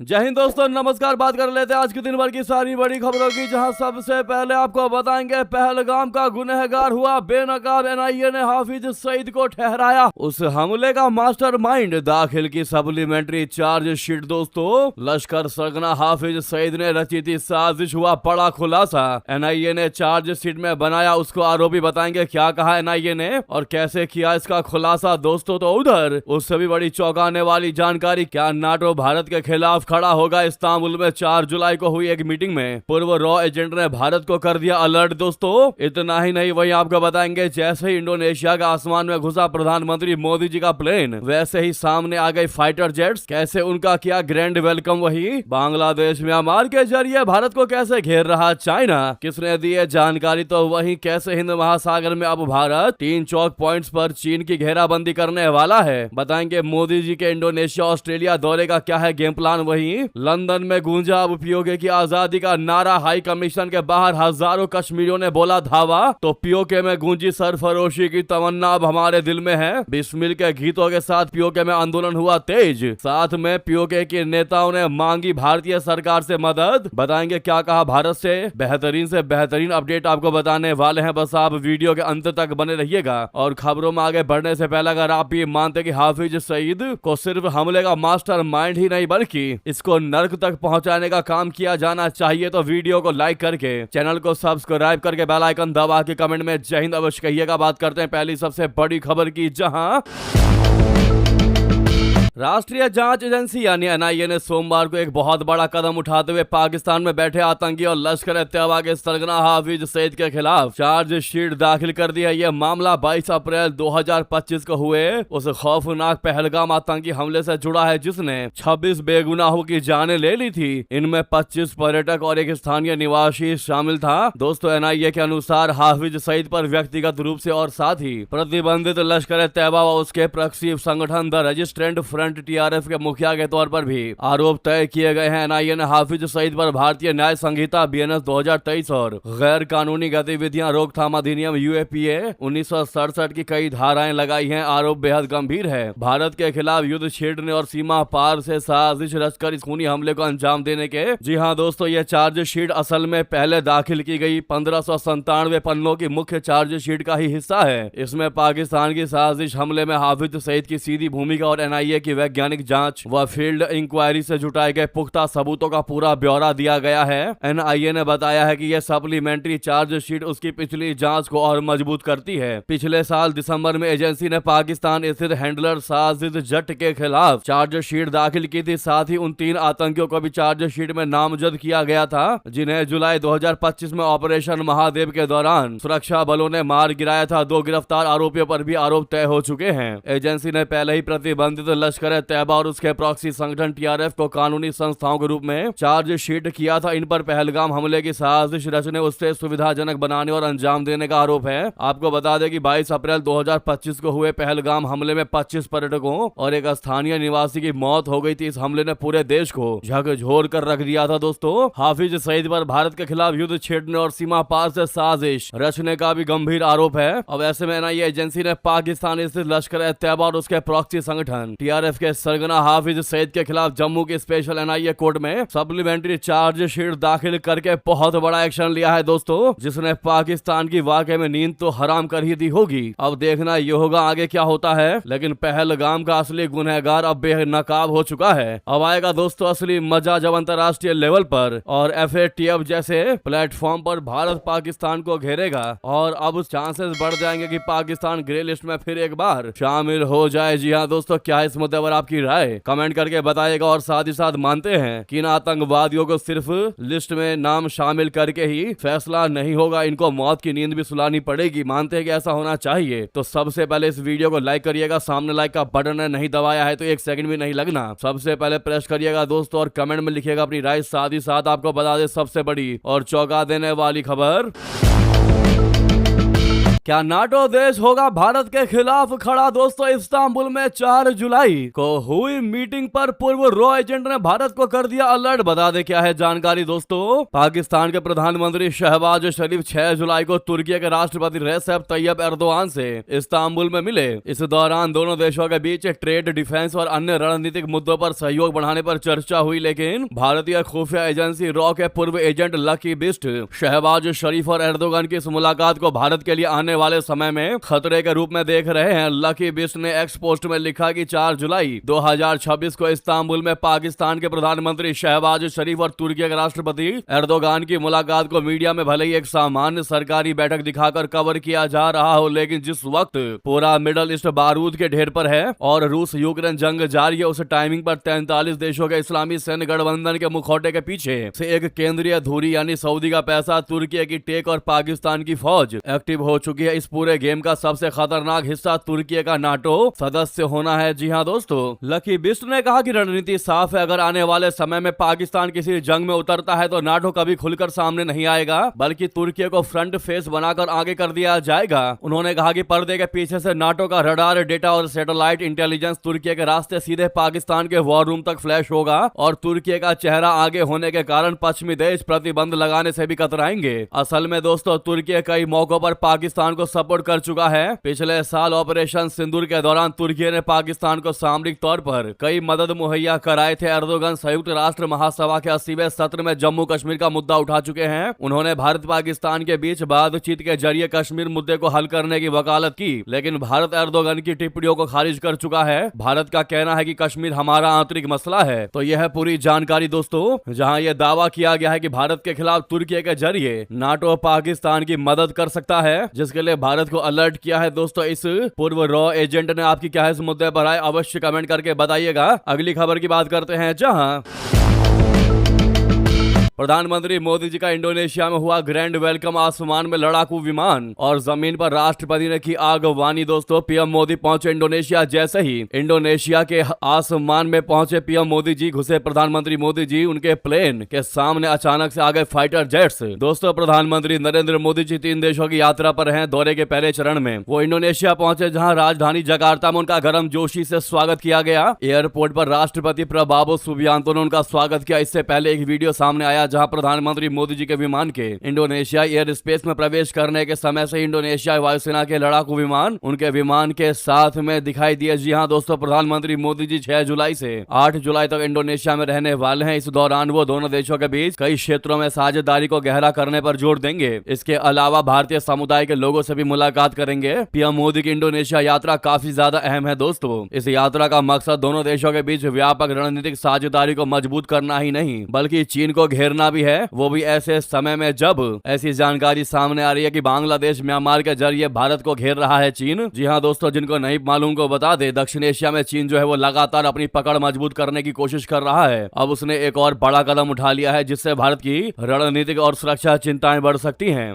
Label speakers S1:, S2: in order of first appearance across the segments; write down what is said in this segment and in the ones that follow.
S1: जय हिंद दोस्तों, नमस्कार। बात कर लेते हैं आज के दिन भर की सारी बड़ी खबरों की, जहां सबसे पहले आपको बताएंगे पहलगाम का गुनहगार हुआ बेनकाब एनआईए ने हाफिज सईद को ठहराया उस हमले का मास्टरमाइंड। दाखिल की सप्लीमेंट्री चार्जशीट। दोस्तों, लश्कर सरगना हाफिज सईद ने रची थी साजिश, हुआ बड़ा खुलासा। एनआईए ने चार्जशीट में बनाया उसको आरोपी। बताएंगे क्या कहा एनआईए ने और कैसे किया इसका खुलासा। दोस्तों, तो उधर उससे भी बड़ी चौंकाने वाली जानकारी, क्या नाटो भारत के खिलाफ खड़ा होगा। इस्तांबुल में 4 जुलाई को हुई एक मीटिंग में पूर्व रॉ एजेंट ने भारत को कर दिया अलर्ट। दोस्तों, इतना ही नहीं, वहीं आपको बताएंगे जैसे ही इंडोनेशिया का आसमान में घुसा प्रधानमंत्री मोदी जी का प्लेन, वैसे ही सामने आ गई फाइटर जेट्स। कैसे उनका किया ग्रैंड वेलकम। वही बांग्लादेश म्यांमार के जरिए भारत को कैसे घेर रहा चाइना, किसने दी है जानकारी। तो वहीं कैसे हिंद महासागर में अब भारत 3 चौक पॉइंट्स पर चीन की घेराबंदी करने वाला है। बताएंगे मोदी जी के इंडोनेशिया ऑस्ट्रेलिया दौरे का क्या है गेम प्लान। वहीं लंदन में गूंजा अब पीओके की आजादी का नारा। हाई कमीशन के बाहर हजारों कश्मीरियों ने बोला धावा, तो पीओके में गूंजी सरफरोशी की तमन्ना अब हमारे दिल में है। बिस्मिल के गीतों के साथ पीओके में आंदोलन हुआ तेज। साथ में पीओके के नेताओं ने मांगी भारतीय सरकार से मदद। बताएंगे क्या कहा भारत से बेहतरीन अपडेट आपको बताने वाले हैं। बस आप वीडियो के अंत तक बने रहिएगा। और खबरों में आगे बढ़ने से पहले अगर आप ये मानते कि हाफिज सईद को सिर्फ हमले का मास्टरमाइंड ही नहीं बल्कि इसको नर्क तक पहुंचाने का काम किया जाना चाहिए, तो वीडियो को लाइक करके चैनल को सब्सक्राइब करके बेल आइकन दबा के कमेंट में जय हिंद अवश्य कहिएगा। बात करते हैं पहली सबसे बड़ी खबर की, जहां राष्ट्रीय जांच एजेंसी यानी एनआईए ने सोमवार को एक बहुत बड़ा कदम उठाते हुए पाकिस्तान में बैठे आतंकी और लश्कर-ए-तैयबा के सरगना हाफिज सईद के खिलाफ चार्जशीट दाखिल कर दी है। यह मामला 22 अप्रैल 2025 को हुए उस खौफनाक पहलगाम आतंकी हमले से जुड़ा है, जिसने 26 बेगुनाहों की जानें ले ली थी। इनमें 25 पर्यटक और एक स्थानीय निवासी शामिल था। दोस्तों, एनआईए के अनुसार हाफिज सईद पर व्यक्तिगत रूप से और साथ ही प्रतिबंधित लश्कर-ए-तैयबा व उसके प्रक्षेप संगठन द रजिस्ट्रेंट फ्रंट टीआरएफ के मुखिया के तौर पर भी आरोप तय किए गए हैं। एनआईए ने हाफिज सईद पर भारतीय न्याय संहिता बीएनएस 2023 और गैर कानूनी गतिविधियां रोकथाम अधिनियम यूएपीए 1967 की कई धाराएं लगाई हैं। आरोप बेहद गंभीर है। भारत के खिलाफ युद्ध छेड़ने और सीमा पार से साजिश रचकर इस खूनी हमले को अंजाम देने के। जी हां दोस्तों, यह चार्जशीट असल में पहले दाखिल की गई 1597 पन्नों की मुख्य चार्जशीट का ही हिस्सा है। इसमें पाकिस्तान की साजिश हमले में हाफिज सईद की सीधी भूमिका और एनआईए की वैज्ञानिक जांच व फील्ड इंक्वायरी से जुटाए गए पुख्ता सबूतों का पूरा ब्यौरा दिया गया है। एनआईए ने बताया है कि यह सप्लीमेंट्री चार्जशीट उसकी पिछली जांच को और मजबूत करती है। पिछले साल दिसंबर में एजेंसी ने पाकिस्तान स्थित हैंडलर साजिद जट के खिलाफ चार्जशीट दाखिल की थी। साथ ही उन 3 आतंकियों को भी चार्जशीट में नामजद किया गया था, जिन्हें जुलाई 2025 में ऑपरेशन महादेव के दौरान सुरक्षा बलों ने मार गिराया था। 2 गिरफ्तार आरोपियों पर भी आरोप तय हो चुके हैं। एजेंसी ने पहले ही प्रतिबंधित लश्कर-ए-तैयबा और उसके प्रॉक्सी संगठन टीआरएफ को कानूनी संस्थाओं के रूप में चार्जशीट किया था। इन पर पहलगाम हमले की साजिश रचने, उससे सुविधाजनक बनाने और अंजाम देने का आरोप है। आपको बता दें कि 22 अप्रैल 2025 को हुए पहलगाम हमले में 25 पर्यटकों और एक स्थानीय निवासी की मौत हो गई थी। इस हमले ने पूरे देश को झकझोर कर रख दिया था। दोस्तों, हाफिज सईद पर भारत के खिलाफ युद्ध छेड़ने और सीमा पार से साजिश रचने का भी गंभीर आरोप है। अब ऐसे में एनआईए एजेंसी ने पाकिस्तान स्थित लश्कर-ए-तैयबा और उसके प्रॉक्सी संगठन टीआरएफ के सरगना हाफिज सईद के खिलाफ जम्मू की स्पेशल एनआईए कोर्ट में सप्लीमेंट्री चार्जशीट दाखिल करके बहुत बड़ा एक्शन लिया है। दोस्तों, जिसने पाकिस्तान की वाकई में नींद तो हराम कर ही दी होगी। अब देखना ये होगा आगे क्या होता है। लेकिन पहलगाम का असली गुनहगार अब बेनकाब हो चुका है। अब आएगा दोस्तों असली मजा, जब अंतर्राष्ट्रीय लेवल पर और एफएटीएफ जैसे प्लेटफॉर्म पर भारत पाकिस्तान को घेरेगा और अब चांसेस बढ़ जाएंगे कि पाकिस्तान ग्रे लिस्ट में फिर एक बार शामिल हो जाए। जी हाँ दोस्तों, क्या इस मुद्दे पर आपकी राय कमेंट करके बताइएगा। और साथ ही साथ मानते हैं कि इन आतंकवादियों को सिर्फ लिस्ट में नाम शामिल करके ही फैसला नहीं होगा, इनको मौत की नींद भी सुलानी पड़ेगी। मानते हैं कि ऐसा होना चाहिए। तो सबसे पहले इस वीडियो को लाइक करिएगा। सामने लाइक का बटन है, नहीं दबाया है तो 1 सेकंड भी नहीं लगना, सबसे पहले प्रेस करिएगा दोस्तों। और कमेंट में लिखिएगा अपनी राय। साथ ही साथ आपको बता दें सबसे बड़ी और चौंका देने वाली खबर, क्या नाटो देश होगा भारत के खिलाफ खड़ा? दोस्तों, इस्तांबुल में 4 जुलाई को हुई मीटिंग पर पूर्व रॉ एजेंट ने भारत को कर दिया अलर्ट। बता दे क्या है जानकारी दोस्तों। पाकिस्तान के प्रधानमंत्री शहबाज शरीफ 6 जुलाई को तुर्की के राष्ट्रपति रेसेप तैयब एर्दोआन से इस्तांबुल में मिले। इस दौरान दोनों देशों के बीच ट्रेड, डिफेंस और अन्य रणनीतिक मुद्दों पर सहयोग बढ़ाने पर चर्चा हुई, लेकिन भारतीय खुफिया एजेंसी रॉ के पूर्व एजेंट लकी बिस्ट शहबाज शरीफ और एर्दोगान की इस मुलाकात को भारत के लिए आने वाले समय में खतरे के रूप में देख रहे हैं। लकी बिस्ट ने एक्स पोस्ट में लिखा कि 4 जुलाई 2026 को इस्तांबुल में पाकिस्तान के प्रधानमंत्री शहबाज शरीफ और तुर्की के राष्ट्रपति एर्दोगान की मुलाकात को मीडिया में भले ही एक सामान्य सरकारी बैठक दिखाकर कवर किया जा रहा हो, लेकिन जिस वक्त पूरा मिडल ईस्ट बारूद के ढेर पर है और रूस यूक्रेन जंग जारी है, उस टाइमिंग पर 43 देशों के इस्लामी सैन्य गठबंधन के मुखौटे के पीछे से एक केंद्रीय धुरी यानी सऊदी का पैसा, तुर्की की टेक और पाकिस्तान की फौज एक्टिव हो चुकी है। इस पूरे गेम का सबसे खतरनाक हिस्सा तुर्की का नाटो सदस्य होना है। जी हाँ दोस्तों, लकी बिस्ट ने कहा कि रणनीति साफ है। अगर आने वाले समय में पाकिस्तान किसी जंग में उतरता है तो नाटो कभी खुलकर सामने नहीं आएगा, बल्कि तुर्की को फ्रंट फेस बनाकर आगे कर दिया जाएगा। उन्होंने कहा कि पर्दे के पीछे से नाटो का रडार, डेटा और सैटेलाइट इंटेलिजेंस तुर्की के रास्ते सीधे पाकिस्तान के वॉर रूम तक फ्लैश होगा और तुर्की का चेहरा आगे होने के कारण पश्चिमी देश प्रतिबंध लगाने से भी कतराएंगे। असल में दोस्तों, तुर्की कई मौकों पर पाकिस्तान को सपोर्ट कर चुका है। पिछले साल ऑपरेशन सिंदूर के दौरान तुर्की ने पाकिस्तान को सामरिक तौर पर कई मदद मुहैया कराए थे। एर्दोगन संयुक्त राष्ट्र महासभा के 80वें सत्र में जम्मू कश्मीर का मुद्दा उठा चुके हैं। उन्होंने भारत पाकिस्तान के बीच बातचीत के जरिए कश्मीर मुद्दे को हल करने की वकालत की, लेकिन भारत एर्दोगन की टिप्पणियों को खारिज कर चुका है। भारत का कहना है कि कश्मीर हमारा आंतरिक मसला है। तो यह है पूरी जानकारी दोस्तों, जहां यह दावा किया गया है कि भारत के खिलाफ तुर्की के जरिए नाटो पाकिस्तान की मदद कर सकता है, जिसके लिए भारत को अलर्ट किया है। दोस्तों, इस पूर्व रॉ एजेंट ने आपकी क्या है इस मुद्दे पर राय, अवश्य कमेंट करके बताइएगा। अगली खबर की बात करते हैं, जहां प्रधानमंत्री मोदी जी का इंडोनेशिया में हुआ ग्रैंड वेलकम। आसमान में लड़ाकू विमान और जमीन पर राष्ट्रपति ने की आगवानी। दोस्तों, पीएम मोदी पहुंचे इंडोनेशिया। जैसे ही इंडोनेशिया के आसमान में पहुंचे पीएम मोदी जी, घुसे प्रधानमंत्री मोदी जी, उनके प्लेन के सामने अचानक से आ गए फाइटर जेट्स। दोस्तों, प्रधानमंत्री नरेंद्र मोदी जी 3 देशों की यात्रा पर हैं। दौरे के पहले चरण में वो इंडोनेशिया पहुंचे, जहां राजधानी जकार्ता में उनका गर्मजोशी से स्वागत किया गया। एयरपोर्ट पर राष्ट्रपति प्रबावो सुबियांतो ने उनका स्वागत किया। इससे पहले एक वीडियो सामने आया जहां प्रधानमंत्री मोदी जी के विमान के इंडोनेशिया एयर स्पेस में प्रवेश करने के समय से इंडोनेशिया वायुसेना के लड़ाकू विमान उनके विमान के साथ में दिखाई दिए। जी हां दोस्तों, प्रधानमंत्री मोदी जी 6 जुलाई से 8 जुलाई तक इंडोनेशिया में रहने वाले हैं। इस दौरान वो दोनों देशों के बीच कई क्षेत्रों में साझेदारी को गहरा करने पर जोर देंगे। इसके अलावा भारतीय समुदाय के लोगों से भी मुलाकात करेंगे। पीएम मोदी की इंडोनेशिया यात्रा काफी ज्यादा अहम है दोस्तों। इस यात्रा का मकसद दोनों देशों के बीच व्यापक रणनीतिक साझेदारी को मजबूत करना ही नहीं, बल्कि चीन को घेरना भी है। वो भी ऐसे समय में जब ऐसी जानकारी सामने आ रही है कि बांग्लादेश म्यांमार के जरिए भारत को घेर रहा है चीन। जी हां दोस्तों, जिनको नहीं मालूम को बता दे, दक्षिण एशिया में चीन जो है वो लगातार अपनी पकड़ मजबूत करने की कोशिश कर रहा है। अब उसने एक और बड़ा कदम उठा लिया है, जिससे भारत की रणनीतिक और सुरक्षा चिंताएं बढ़ सकती हैं।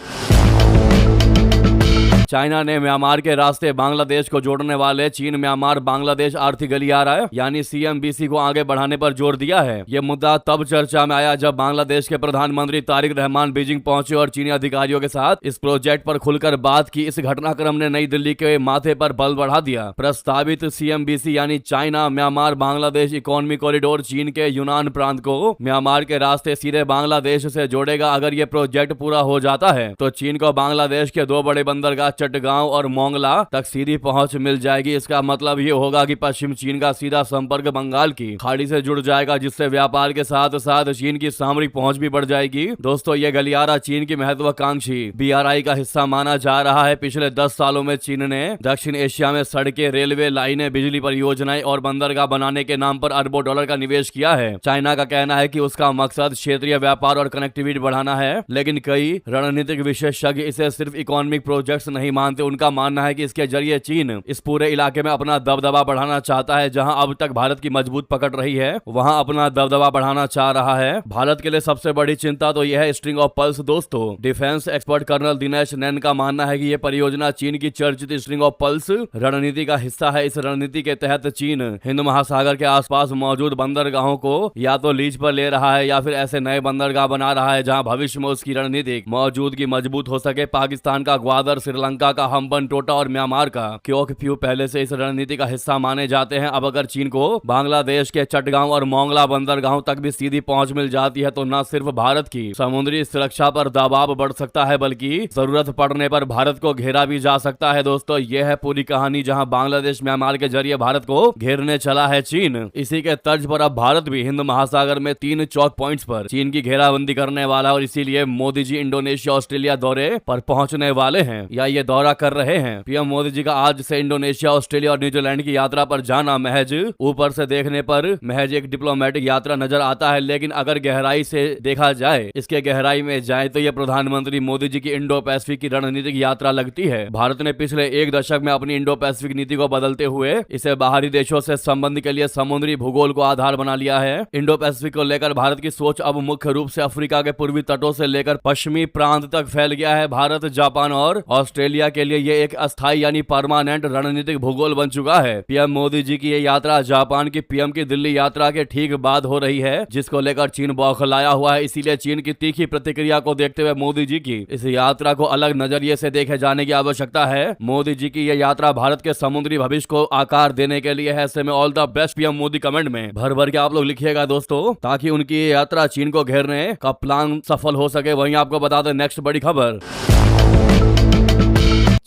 S1: चाइना ने म्यांमार के रास्ते बांग्लादेश को जोड़ने वाले चीन म्यांमार बांग्लादेश आर्थिक गलियारा यानी सीएमबीसी को आगे बढ़ाने पर जोर दिया है। यह मुद्दा तब चर्चा में आया जब बांग्लादेश के प्रधानमंत्री तारिक रहमान बीजिंग पहुंचे और चीनी अधिकारियों के साथ इस प्रोजेक्ट पर खुलकर बात की। इस घटनाक्रम ने नई दिल्ली के माथे पर बल बढ़ा दिया। प्रस्तावित सीएमबीसी यानी China Myanmar Bangladesh economy corridor चीन के यूनान प्रांत को म्यांमार के रास्ते सीधे बांग्लादेश से जोड़ेगा। अगर ये प्रोजेक्ट पूरा हो जाता है तो चीन को बांग्लादेश के 2 बड़े बंदरगाह चटगांव और मोंगला तक सीधी पहुंच मिल जाएगी। इसका मतलब ये होगा कि पश्चिम चीन का सीधा संपर्क बंगाल की खाड़ी से जुड़ जाएगा, जिससे व्यापार के साथ साथ चीन की सामरिक पहुंच भी बढ़ जाएगी। दोस्तों, ये गलियारा चीन की महत्वाकांक्षी BRI का हिस्सा माना जा रहा है। पिछले 10 सालों में चीन ने दक्षिण एशिया में सड़कें, रेलवे लाइनें, बिजली परियोजनाएं और बंदरगाह बनाने के नाम पर अरबों डॉलर का निवेश किया है। चाइना का कहना है कि उसका मकसद क्षेत्रीय व्यापार और कनेक्टिविटी बढ़ाना है, लेकिन कई रणनीतिक विशेषज्ञ इसे सिर्फ इकोनॉमिक प्रोजेक्ट्स नहीं मानते। उनका मानना है कि इसके जरिए चीन इस पूरे इलाके में अपना दबदबा बढ़ाना चाहता है। जहां अब तक भारत की मजबूत पकड़ रही है, वहां अपना दबदबा बढ़ाना चाह रहा है। भारत के लिए सबसे बड़ी चिंता तो यह है स्ट्रिंग ऑफ पर्ल्स। दोस्तों, डिफेंस एक्सपर्ट कर्नल दिनेश नैन का मानना है कि यह परियोजना चीन की चर्चित स्ट्रिंग ऑफ पर्ल्स रणनीति का हिस्सा है। इस रणनीति के तहत चीन हिंद महासागर के आसपास मौजूद बंदरगाहों को या तो लीज पर ले रहा है या फिर ऐसे नए बंदरगाह बना रहा है जहां भविष्य में उसकी रणनीतिक मौजूदगी मजबूत हो सके। पाकिस्तान का ग्वादर, श्रीलंका श्रीलंका का, हम्बनटोटा और म्यांमार का। क्योंकि प्यू पहले से इस रणनीति का हिस्सा माने जाते हैं। अब अगर चीन को बांग्लादेश के चटगांव और मोंगला बंदरगाहों तक भी सीधी पहुंच मिल जाती है तो न सिर्फ भारत की समुद्री सुरक्षा पर दबाव बढ़ सकता है बल्कि जरूरत पड़ने पर भारत को घेरा भी जा सकता है। दोस्तों, यह है पूरी कहानी जहां बांग्लादेश म्यांमार के जरिए भारत को घेरने चला है चीन। इसी के तर्ज पर अब भारत भी हिंद महासागर में 3 चौक पॉइंट्स पर चीन की घेराबंदी करने वाला और इसीलिए मोदी जी इंडोनेशिया ऑस्ट्रेलिया दौरे पर पहुंचने वाले हैं या ये दौरा कर रहे हैं। पीएम मोदी जी का आज से इंडोनेशिया, ऑस्ट्रेलिया और न्यूजीलैंड की यात्रा पर जाना महज ऊपर से देखने पर महज एक डिप्लोमेटिक यात्रा नजर आता है, लेकिन अगर गहराई से देखा जाए, इसके गहराई में जाए तो यह प्रधानमंत्री मोदी जी की इंडो पैसिफिक की रणनीतिक यात्रा लगती है। भारत ने पिछले एक दशक में अपनी इंडो पैसिफिक नीति को बदलते हुए इसे बाहरी देशों से संबंध के लिए समुद्री भूगोल को आधार बना लिया है। इंडो पैसिफिक को लेकर भारत की सोच अब मुख्य रूप से अफ्रीका के पूर्वी तटों से लेकर पश्चिमी प्रांत तक फैल गया है। भारत, जापान और ऑस्ट्रेलिया के लिए ये एक अस्थायी यानी परमानेंट रणनीतिक भूगोल बन चुका है। पीएम मोदी जी की ये यात्रा जापान की पीएम की दिल्ली यात्रा के ठीक बाद हो रही है, जिसको लेकर चीन बौखलाया हुआ है। इसीलिए चीन की तीखी प्रतिक्रिया को देखते हुए मोदी जी की इस यात्रा को अलग नजरिए से देखे जाने की आवश्यकता है। मोदी जी की यह यात्रा भारत के समुद्री भविष्य को आकार देने के लिए है। ऐसे में all the best PM Modi comment में भर भर के आप लोग लिखिएगा दोस्तों, ताकि उनकी ये यात्रा चीन को घेरने का प्लान सफल हो सके। वहीं आपको बता दें नेक्स्ट बड़ी खबर,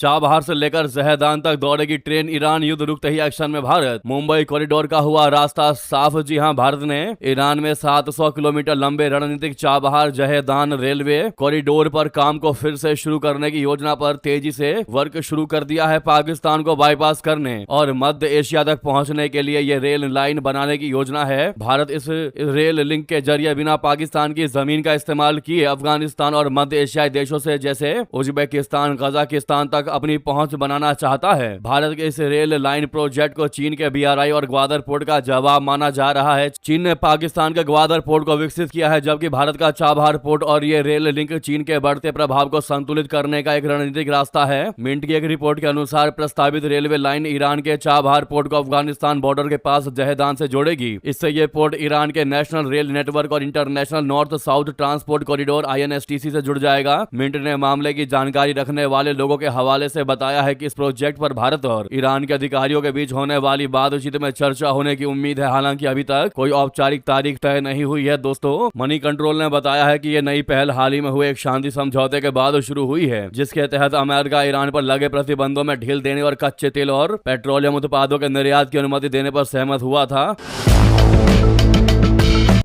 S1: चाबहार से लेकर जहेदान तक दौड़ेगी ट्रेन, ईरान युद्ध रुकते ही एक्शन में भारत। मुंबई कॉरिडोर का हुआ रास्ता साफ। जी हां, भारत ने ईरान में 700 किलोमीटर लंबे रणनीतिक चाबहार जहेदान रेलवे कॉरिडोर पर काम को फिर से शुरू करने की योजना पर तेजी से वर्क शुरू कर दिया है। पाकिस्तान को बाईपास करने और मध्य एशिया तक पहुंचने के लिए ये रेल लाइन बनाने की योजना है। भारत इस रेल लिंक के जरिए बिना पाकिस्तान की जमीन का इस्तेमाल किए अफगानिस्तान और मध्य एशियाई देशों से जैसे उज्बेकिस्तान, कजाकिस्तान तक अपनी पहुंच बनाना चाहता है। भारत के इस रेल लाइन प्रोजेक्ट को चीन के बीआरआई और ग्वादर पोर्ट का जवाब माना जा रहा है। चीन ने पाकिस्तान के ग्वादर पोर्ट को विकसित किया है, जबकि भारत का चाबहार पोर्ट और ये रेल लिंक चीन के बढ़ते प्रभाव को संतुलित करने का एक रणनीतिक रास्ता है। मिंट की एक रिपोर्ट के अनुसार प्रस्तावित रेलवे लाइन ईरान के चाबहार पोर्ट को अफगानिस्तान बॉर्डर के पास जहेदान से जोड़ेगी। इससे ये पोर्ट ईरान के नेशनल रेल नेटवर्क और international north south transport corridor INSTC से जुड़ जाएगा। मिंट ने मामले की जानकारी रखने वाले लोगों के हवाले से बताया है कि इस प्रोजेक्ट पर भारत और ईरान के अधिकारियों के बीच होने वाली बातचीत में चर्चा होने की उम्मीद है। हालांकि अभी तक कोई औपचारिक तारीख तय नहीं हुई है। दोस्तों, मनी कंट्रोल ने बताया है कि यह नई पहल हाल ही में हुए एक शांति समझौते के बाद शुरू हुई है, जिसके तहत अमेरिका ईरान पर लगे प्रतिबंधों में ढील देने और कच्चे तेल और पेट्रोलियम उत्पादों के निर्यात की अनुमति देने पर सहमत हुआ था।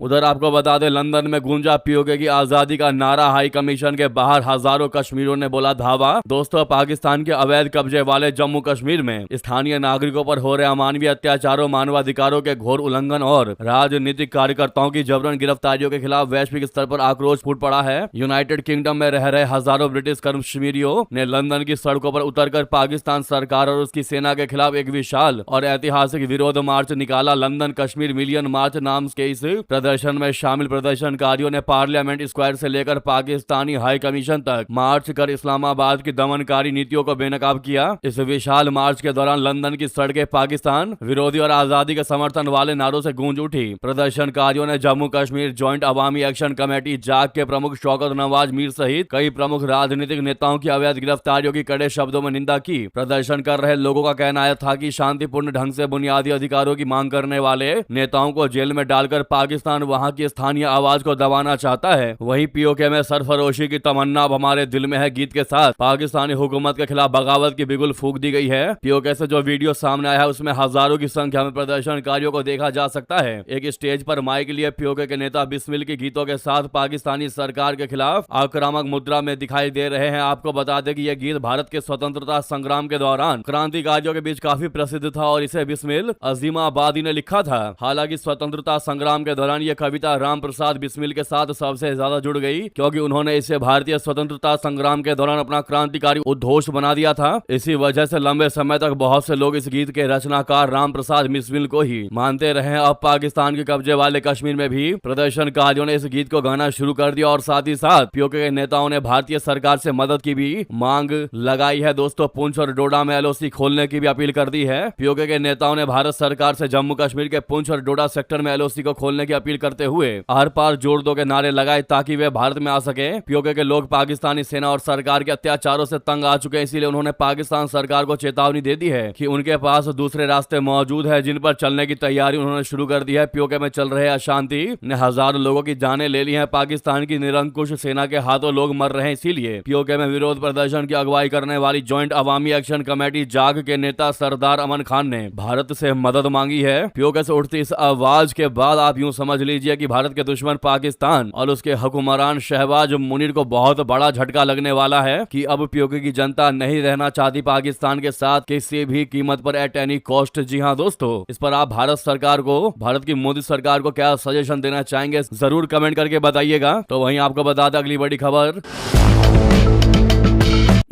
S1: उधर आपको बता दें, लंदन में गूंजा पीओके की आजादी का नारा। हाई कमीशन के बाहर हजारों कश्मीरियों ने बोला धावा। दोस्तों, पाकिस्तान के अवैध कब्जे वाले जम्मू कश्मीर में स्थानीय नागरिकों पर हो रहे अमानवीय अत्याचारों, मानवाधिकारों के घोर उल्लंघन और राजनीतिक कार्यकर्ताओं की जबरन गिरफ्तारियों के खिलाफ वैश्विक स्तर पर आक्रोश फूट पड़ा है। यूनाइटेड किंगडम में रह रहे हजारों ब्रिटिश कश्मीरियों ने लंदन की सड़कों पर उतरकर पाकिस्तान सरकार और उसकी सेना के खिलाफ एक विशाल और ऐतिहासिक विरोध मार्च निकाला। लंदन कश्मीर मिलियन मार्च नाम के इस प्रदर्शन में शामिल प्रदर्शनकारियों ने पार्लियामेंट स्क्वायर से लेकर पाकिस्तानी हाई कमीशन तक मार्च कर इस्लामाबाद की दमनकारी नीतियों को बेनकाब किया। इस विशाल मार्च के दौरान लंदन की सड़कें पाकिस्तान विरोधी और आजादी के समर्थन वाले नारों से गूंज उठी। प्रदर्शनकारियों ने जम्मू कश्मीर जॉइंट अवामी एक्शन कमेटी जाग के प्रमुख शौकत नवाज मीर सहित कई प्रमुख राजनीतिक नेताओं की अवैध गिरफ्तारियों की कड़े शब्दों में निंदा की। प्रदर्शन कर रहे लोगों का कहना था कि शांतिपूर्ण ढंग से बुनियादी अधिकारों की मांग करने वाले नेताओं को जेल में डालकर पाकिस्तान वहां की स्थानीय आवाज को दबाना चाहता है। वहीं पीओके में सरफरोशी की तमन्ना अब हमारे दिल में है गीत के साथ पाकिस्तानी हुकूमत के खिलाफ बगावत की बिगुल फूंक दी गई है। पीओके से जो वीडियो सामने आया है उसमें हजारों की संख्या में प्रदर्शनकारियों को देखा जा सकता है। एक स्टेज पर माइक लिए पीओके के नेता बिस्मिल के गीतों के साथ पाकिस्तानी सरकार के खिलाफ आक्रामक मुद्रा में दिखाई दे रहे हैं। आपको बता दें कि यह गीत भारत के स्वतंत्रता संग्राम के दौरान क्रांतिकारियों के बीच काफी प्रसिद्ध था और इसे बिस्मिल अजीमाबादी ने लिखा था। हालांकि स्वतंत्रता संग्राम के दौरान यह कविता राम प्रसाद बिस्मिल के साथ सबसे ज्यादा जुड़ गई, क्योंकि उन्होंने इसे भारतीय स्वतंत्रता संग्राम के दौरान अपना क्रांतिकारी उद्घोष बना दिया था। इसी वजह से लंबे समय तक बहुत से लोग इस गीत के रचनाकार राम प्रसाद बिस्मिल को ही मानते रहे। अब पाकिस्तान के कब्जे वाले कश्मीर में भी प्रदर्शनकारियों ने इस गीत को गाना शुरू कर दिया और साथ ही साथ पीओके के नेताओं ने भारतीय सरकार से मदद की भी मांग लगाई है। दोस्तों, पुंछ और डोडा में LOC खोलने की भी अपील कर दी है। पीओके के नेताओं ने भारत सरकार से जम्मू कश्मीर के पुंछ और डोडा सेक्टर में LOC को खोलने की अपील अपील करते हुए आर पार जोड़ दो के नारे लगाए ताकि वे भारत में आ सके। पीओके के लोग पाकिस्तानी सेना और सरकार के अत्याचारों से तंग आ चुके हैं, इसीलिए उन्होंने पाकिस्तान सरकार को चेतावनी दे दी है कि उनके पास दूसरे रास्ते मौजूद है जिन पर चलने की तैयारी उन्होंने शुरू कर दी है। पीओके में चल रहे अशांति ने हजारों लोगों की जानें ले ली हैं। पाकिस्तान की निरंकुश सेना के हाथों लोग मर रहे हैं, इसीलिए पीओके में विरोध प्रदर्शन की अगुवाई करने वाली ज्वाइंट अवामी एक्शन कमेटी जाग के नेता सरदार अमन खान ने भारत से मदद मांगी है। पीओके से उठती इस आवाज के बाद आप यूं समझ लीजिए कि भारत के दुश्मन पाकिस्तान और उसके हुक्मरान शहबाज मुनीर को बहुत बड़ा झटका लगने वाला है कि अब पीओके की जनता नहीं रहना चाहती पाकिस्तान के साथ किसी भी कीमत पर, एट एनी कॉस्ट। जी हाँ दोस्तों, इस पर आप भारत सरकार को, भारत की मोदी सरकार को क्या सजेशन देना चाहेंगे जरूर कमेंट करके बताइएगा। तो वहीं आपको बता दें अगली बड़ी खबर,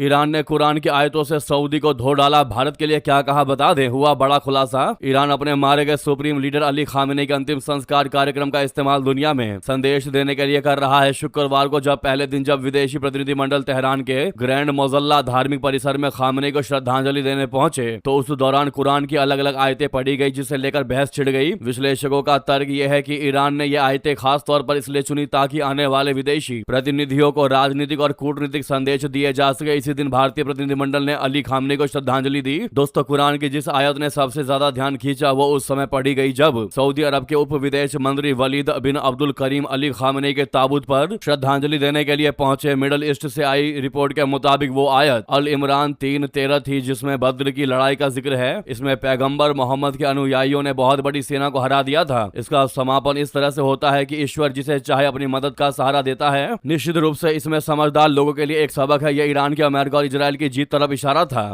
S1: ईरान ने कुरान की आयतों से सऊदी को धो डाला। भारत के लिए क्या कहा बता दें, हुआ बड़ा खुलासा। ईरान अपने मारे गए सुप्रीम लीडर अली खामेनी के अंतिम संस्कार कार्यक्रम का इस्तेमाल दुनिया में संदेश देने के लिए कर रहा है। शुक्रवार को पहले दिन जब विदेशी प्रतिनिधिमंडल तेहरान के ग्रैंड मोजल्ला धार्मिक परिसर में खामेनी को श्रद्धांजलि देने पहुंचे तो उस दौरान कुरान की अलग अलग आयतें पढ़ी गई, जिसे लेकर बहस छिड़ गई। विश्लेषकों का तर्क यह है कि ईरान ने यह आयतें खास तौर पर इसलिए चुनी ताकि आने वाले विदेशी प्रतिनिधियों को राजनीतिक और कूटनीतिक संदेश दिए जा सके। इसी दिन भारतीय प्रतिनिधिमंडल ने अली खामनी को श्रद्धांजलि दी। दोस्तों, कुरान की जिस आयत ने सबसे ज्यादा ध्यान खींचा वो उस समय पढ़ी गई जब सऊदी अरब के उप विदेश मंत्री वलीद बिन अब्दुल करीम अली खामनी के ताबूत पर श्रद्धांजलि देने के लिए पहुंचे। मिडल ईस्ट से आई रिपोर्ट के मुताबिक वो आयत अल इमरान 3:13 थी जिसमें बद्र की लड़ाई का जिक्र है। इसमें पैगंबर मोहम्मद के अनुयायियों ने बहुत बड़ी सेना को हरा दिया था। इसका समापन इस तरह से होता है कि ईश्वर जिसे चाहे अपनी मदद का सहारा देता है। निश्चित रूप से इसमें समझदार लोगों के लिए एक सबक है। यह ईरान के, अमेरिका और इजराइल की जीत तरफ इशारा था।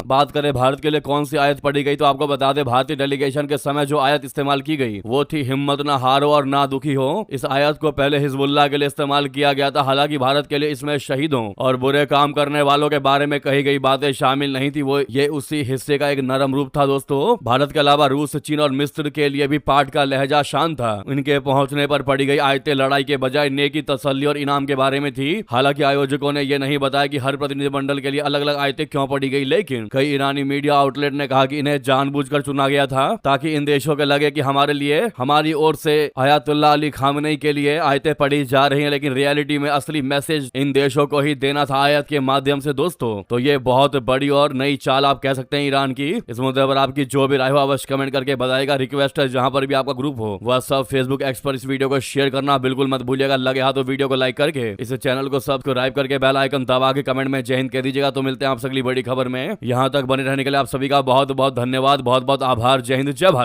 S1: बात करें भारत के लिए कौन सी आयत पढ़ी गई तो आपको बता दें, भारतीय डेलीगेशन के समय जो आयत इस्तेमाल की गई वो थी हिम्मत ना हारो और ना दुखी हो। इस आयत को पहले हिजबुल्लाह के लिए इस्तेमाल किया गया था। हालांकि भारत के लिए इसमें शहीदों और बुरे काम करने वालों के बारे में कही गई बातें शामिल नहीं थी। वो ये उसी हिस्से का एक नरम रूप था। दोस्तों, भारत के अलावा रूस, चीन और मिस्र के लिए भी पाठ का लहजा शांत था। इनके पहुंचने पर पढ़ी गई आयतें लड़ाई के बजाय नेकी, तसल्ली और इनाम के बारे में थी। हालांकि आयोजकों ने यह नहीं बताया कि हर प्रतिनिधिमंडल के लिए अलग अलग आयतें क्यों पढ़ी गई, लेकिन कई ईरानी मीडिया आउटलेट ने कहा कि इन्हें जानबूझकर चुना गया था ताकि इन देशों के लगे कि हमारे लिए, हमारी ओर से अयातुल्लाह अली खामनेई के लिए आयतें पढ़ी जा रही हैं, लेकिन रियलिटी में असली मैसेज इन देशों को ही देना था आयत के माध्यम से। दोस्तों, तो ये बहुत बड़ी और नई चाल आप कह सकते हैं ईरान की। इस मुद्दे पर आपकी जो भी राय हो अवश्य कमेंट करके बताएगा। रिक्वेस्ट है, जहां पर भी आपका ग्रुप हो वह सब फेसबुक एक्स पर इस वीडियो को शेयर करना बिल्कुल मत भूलिएगा। लगे हाथ तो वीडियो को लाइक करके इस चैनल को सब्सक्राइब करके बेल आइकन दबा के कमेंट में जय हिंद कह दीजिएगा। तो मिलते हैं आपसे अगली बड़ी खबर में। यहां तक बने रहने के लिए आप सभी का बहुत बहुत धन्यवाद, बहुत बहुत आभार। जय हिंद, जय भारत।